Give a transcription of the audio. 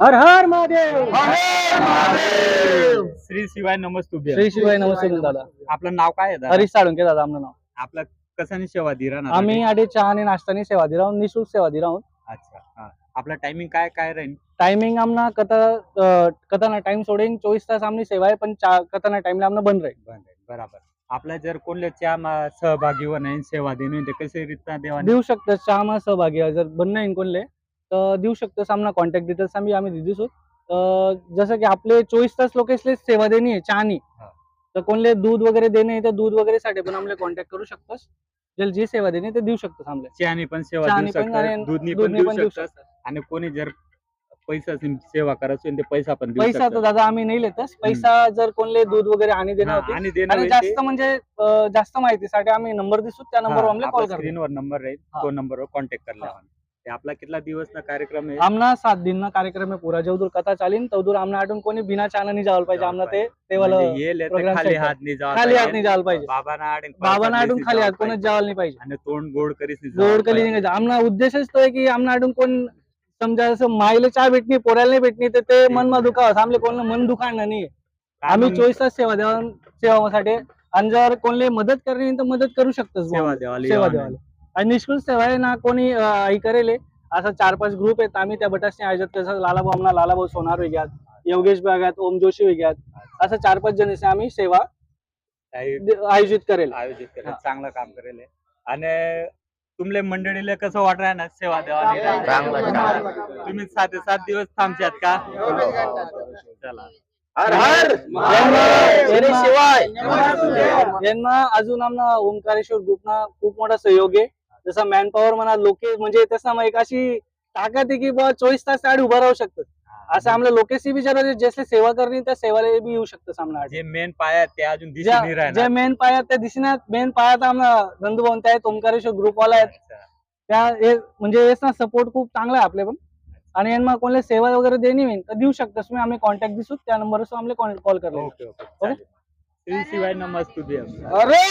हर हर महादेव. श्री शिवाय नमस्तुभ्य. श्री शिवाय नमस्ते दादा. आपलं नाव काय आहे दादा? हरीश साळुंके दादा आमचं नाव. आपलं कसानी सेवा दिरा ना? आम्ही आधी चहा आणि नाश्तानी सेवा दिला आहोत, निःशुल्क सेवा दिला आहोत. अच्छा हा. आपलं टायमिंग काय काय राहील? टायमिंग आमना कथाना टाइम सोडेन 24 तास आमनी सेवा आहे, पण कथाना टाइमला आमना बंद राहील. बराबर. आपला जर कोणल्या चहा सहभागी होणे सेवा देणे ते कसे रीतना देवा देऊ शकतं चहा सहभागी आहे. जर बंद नाही कोणले तर देऊ शकतं. आमना कॉन्टॅक्ट डिटेल्स आम्ही दिसू. जसं की आपले 24 तास लोकेसले सेवा देणी आहे चहानी, तर कोणले दूध वगैरे देणे तर दूध वगैरे साठी पण आम्हाला कॉन्टॅक्ट करू शकतोस. ज्याला जी सेवा देणे ते देऊ शकतोस आम्हाला. चहानी पण सेवा देऊ शकतात, दूधनी पण देऊ शकतात, आणि कोणी जर पैसा सेवा करायची ते पैसा पण देऊ शकतात. पैसा तर दादा आम्ही नाही लेतच. पैसा जर कोणले दूध वगैरे आणि देणं होते आणि जास्त म्हणजे जास्त माहितीसाठी आम्ही नंबर दिसू, त्या नंबरवर आम्हाला कॉल करा. स्क्रीनवर नंबर राहील, तो नंबरवर कॉन्टॅक्ट करला. ते आपला कितना दिवस ना कार्यक्रम आहे? आमना 7 दिन ना कार्यक्रम आहे पूरा. जेवदूर कथा चालीन तवदूर आमना आठून कोणी बिना चानानी जावलं पाहिजे. आमना ते वाला खाली हात नाही जावलं पाहिजे. बाबांना आठून खाली हात कोणच जावलं नाही पाहिजे. आणि तोंड गोड करीस गोड कली नाही. आमना उद्देशच तो आहे की आमना आठून कोण समजा असं माईला चहा भेटणी पोराला नाही भेटणी तर ते मन मा दुखावं. आमले कोणाला मन दुखाणं नाही. आम्ही 24 तास सेवासाठी आणि जर कोणले मदत करणे तर मदत करू शकतो. सेवा देवाली आणि निष्कुल्क सेवा आहे ना. कोणी आई करेले असं 4-5 ग्रुप आहेत. आम्ही त्या बटासने आयोजित कसं लालाभाऊ सोनार वेग्यात, योगेश बागात, ओम जोशी वेग्यात, असं 4-5 जण आम्ही सेवा आयोजित करेल. चांगलं काम करेल. आणि तुमले मंडळीला कसं वाटणार ना सेवा देवा? तुम्ही 7 दिवस थांबच्यात का? चला. यांना अजून आमना ओंकारेश्वर ग्रुपना खूप मोठा सहयोग आहे. जसं मॅन पॉवर म्हणा लोके म्हणजे तसं एक अशी ताकद आहे की 24 तास आड उभं राहू शकतं. असं आमल्या लोकेशी विचार जसले सेवा करणे त्या सेवाला बी येऊ शकतं सामना. जे मेन पाया ते अजून दिसून नाही राहणार. जे मेन पाया त्या दिसणार. मेन पाया तर आमना नंदुभाऊ आहेत, ओंकारेश्वर ग्रुपवाला आहेत. त्या म्हणजे याचा सपोर्ट खूप चांगला आहे आपले पण. आणि यांना कोणत्या सेवा वगैरे देणी होईल तर देऊ शकता तुम्ही. आम्ही कॉन्टॅक्ट दिसू त्या नंबरवर आम्हाला कॉल करा. ओके. शिवाय नमस्तुभ्य. अरे